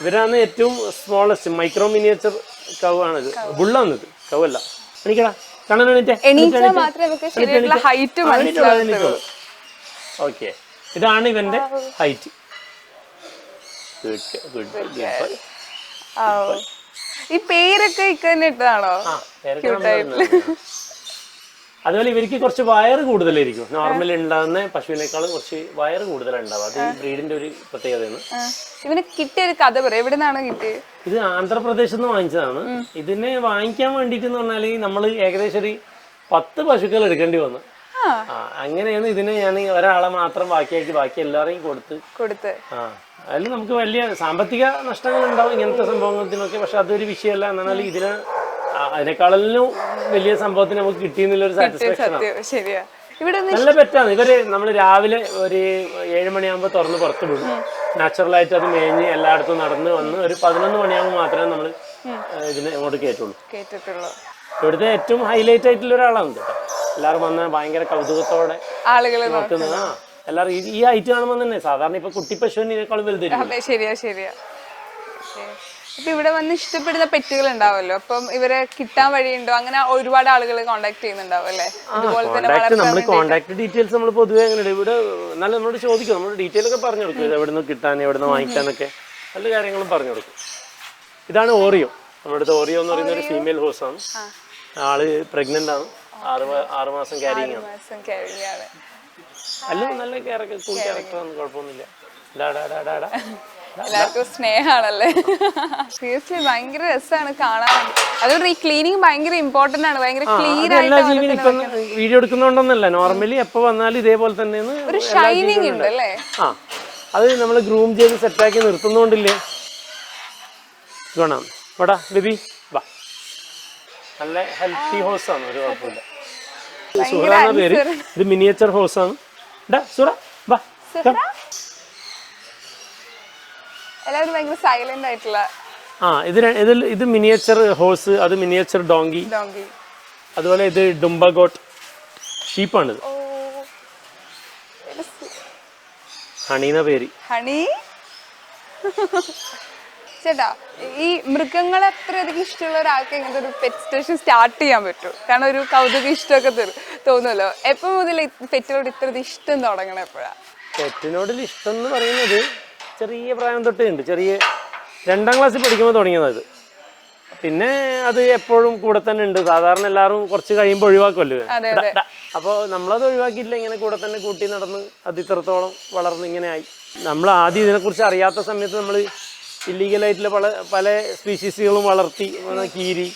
ഇവരാണ് ഏറ്റവും smallest micro miniature curve ആണിത്. ബുള്ളാണിത്, കവല്ല. എനിക്കടാ ഓക്കെ, ഇതാണ് ഇവന്റെ ഹൈറ്റ്. ഈ പേരൊക്കെ ഇട്ടതാണോ? അതുപോലെ ഇവർക്ക് കുറച്ച് വയറ് കൂടുതലായിരിക്കും. നോർമലി ഉണ്ടാകുന്ന പശുവിനേക്കാളും കുറച്ച് വയറ് കൂടുതലുണ്ടാവും. അത് ഈ ബ്രീഡിന്റെ ഒരു പ്രത്യേകതയാണ്. ഇവന് കിട്ടിയ ഒരു കഥ പറയാം, എവിടെ നിന്നാണ് കിട്ടിയത്? ഇത് ആന്ധ്രാപ്രദേശിൽ നിന്ന് വാങ്ങിച്ചതാണ്. ഇതിനെ വാങ്ങിക്കാൻ വേണ്ടിട്ട് പറഞ്ഞാല് നമ്മള് ഏകദേശം ഒരു 10 പശുക്കൾ എടുക്കേണ്ടി വന്നു. അങ്ങനെയാണ് ഇതിനെ ഞാൻ ഒരാളെ മാത്രം ബാക്കിയാക്കി ബാക്കി എല്ലാവരെയും കൊടുത്ത് അതിൽ നമുക്ക് വലിയ സാമ്പത്തിക നഷ്ടങ്ങൾ ഉണ്ടാവും ഇങ്ങനത്തെ സംഭവത്തിനൊക്കെ. പക്ഷെ അതൊരു വിഷയമല്ല. എന്നാൽ ഇതിന് അതിനേക്കാളും വലിയ സംഭവത്തിന് നമുക്ക് കിട്ടിയെന്നുള്ളൊരു സാറ്റിസ്ഫാക്ഷൻ ആണ്. നല്ല പെറ്റാണ്. ഇവര് നമ്മൾ രാവിലെ ഒരു 7 മണിയാകുമ്പോൾ തുറന്ന് പുറത്ത് വിടും. നാച്ചുറലായിട്ട് അത് മേഞ്ഞ് എല്ലായിടത്തും നടന്ന് വന്ന് ഒരു 11 മണിയാകുമ്പോൾ മാത്രമേ നമ്മൾ ഇതിനെ അങ്ങോട്ട് കേട്ടുള്ളൂ. ഇവിടുത്തെ ഏറ്റവും ഹൈലൈറ്റ് ആയിട്ടുള്ള ഒരാളാണ് കേട്ടോ. എല്ലാവരും വന്ന് ഭയങ്കര കൗതുകത്തോടെ ആളുകൾ നോക്കുന്നത്. എല്ലാവരും ഈ ഹൈറ്റ് കാണുമ്പോൾ തന്നെ സാധാരണ ഇപ്പൊ കുട്ടി പശുവിനേക്കാളും വലുതായിരിക്കും. ശരിയാ. ഇപ്പൊ ഇവിടെ വന്ന് ഇഷ്ടപ്പെടുന്ന പെറ്റുകൾ ഉണ്ടാവുമല്ലോ, അപ്പം ഇവരെ കിട്ടാൻ വഴിയുണ്ടോ? അങ്ങനെ ഒരുപാട് ആളുകൾ കോണ്ടാക്ട് ചെയ്യുന്നുണ്ടാവും അല്ലേ? നമ്മൾ കോണ്ടാക്ട് ഡീറ്റെയിൽസ് നമ്മൾ പൊതുവെ അങ്ങനെ ഇവിടെ എന്നാലും നമ്മളോട് ചോദിക്കും. നമ്മൾ ഡീറ്റെയിൽ ഒക്കെ പറഞ്ഞു കൊടുക്കും. എവിടെ നിന്ന് കിട്ടാൻ, എവിടെ നിന്ന് വാങ്ങിക്കാനൊക്കെ നല്ല കാര്യങ്ങളും പറഞ്ഞു കൊടുക്കും. ഇതാണ് ഓറിയോ. നമ്മുടെ അടുത്ത് ഓറിയോ എന്ന് പറയുന്ന ഒരു ഫീമെയിൽ ഹോസ് ആണ്. ആള് പ്രഗ്നന്റ് ആണ്. 6 മാസം ക്യാരിങ് ആണ്. അല്ല നല്ല കൂൾ ക്യാരക്ടറാണ്, കുഴപ്പമൊന്നുമില്ല. എല്ലാവർക്കും സ്നേഹാണല്ലേ. സീരിയസ്ലി ഭയങ്കര രസമാണ് കാണാൻ. അതുകൊണ്ട് ഈ ക്ലീനിങ് ഭയങ്കര ഇമ്പോർട്ടന്റ് ആണ്. ഭയങ്കര ക്ലീൻ ആയിട്ട് വീഡിയോ എടുക്കുന്നോണ്ടൊന്നല്ല, നോർമലി എപ്പോ വന്നാലും ഇതേപോലെ തന്നെയാണ്. ഒരു ഷൈനിങ് ഉണ്ട് അല്ലേ? അത് നമ്മൾ ഗ്രൂം ചെയ്ത് സെറ്റാക്കി നിർത്തുന്നോണ്ടില്ലേ ഗുണം. വാടാ ബേബി വാ. നല്ല ഹെൽത്തി ഹോസ് ആണ്, ഒരു കുഴപ്പമില്ല. സുഹറ എന്ന പേര്. ഇത് മിനിയേച്ചർ ഹോസ് ആണ്. സുറ വാ. എല്ലാവരും ഭയങ്കര സൈലന്റ് ആയിട്ടുള്ള. ഇത് മിനിയേച്ചർ ഹോസ്, അത് മിനിയേച്ചർ ഡോങ്കി. അതുപോലെ ഇത് ഡുംബഗോട്ട് ഷീപ്പാണിത്. ഹണീന പേര്. ഹണി ചേട്ടാ, ഈ മൃഗങ്ങളെ അത്രയധികം ഇഷ്ടമുള്ള ഒരാൾക്ക് ഇങ്ങനത്തെ ഒരു പെറ്റ് സ്റ്റേഷൻ സ്റ്റാർട്ട് ചെയ്യാൻ പറ്റും? കാരണം ഒരു കൗതുക ഇഷ്ടമൊക്കെ തോന്നുമല്ലോ. എപ്പോ മുതൽ പെറ്റിനോട് ഇത്ര ഇഷ്ടം തുടങ്ങണം? എപ്പോഴാ പെറ്റിനോടുള്ള ഇഷ്ടം എന്ന് പറയുന്നത് ചെറിയ പ്രായം തൊട്ടേ ഉണ്ട്. ചെറിയ 2ാം ക്ലാസ്സിൽ പഠിക്കുമ്പോൾ തുടങ്ങിയത്. പിന്നെ അത് എപ്പോഴും കൂടെ തന്നെ ഉണ്ട്. സാധാരണ എല്ലാവരും കുറച്ച് കഴിയുമ്പോൾ ഒഴിവാക്കുമല്ലോ. അപ്പോൾ നമ്മളത് ഒഴിവാക്കിയില്ല, ഇങ്ങനെ കൂടെ തന്നെ കൂട്ടി നടന്ന് അത് ഇത്രത്തോളം വളർന്ന് ഇങ്ങനെ ആയി. നമ്മൾ ആദ്യം ഇതിനെക്കുറിച്ച് അറിയാത്ത സമയത്ത് നമ്മൾ ഇല്ലീഗലായിട്ടുള്ള പല സ്പീഷീസുകളും വളർത്തി. കീരി,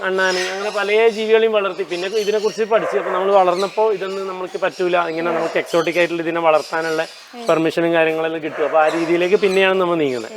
അണ്ണാന്, അങ്ങനെ പല ജീവികളെയും വളർത്തി. പിന്നെ ഇതിനെക്കുറിച്ച് പഠിച്ചു. അപ്പോൾ നമ്മൾ വളർന്നപ്പോൾ ഇതൊന്നും നമുക്ക് പറ്റൂല, ഇങ്ങനെ നമുക്ക് എക്സോട്ടിക് ആയിട്ടുള്ള ഇതിനെ വളർത്താനുള്ള പെർമിഷനും കാര്യങ്ങളെല്ലാം കിട്ടും. അപ്പോൾ ആ രീതിയിലേക്ക് പിന്നെയാണ് നമ്മൾ നീങ്ങുന്നത്.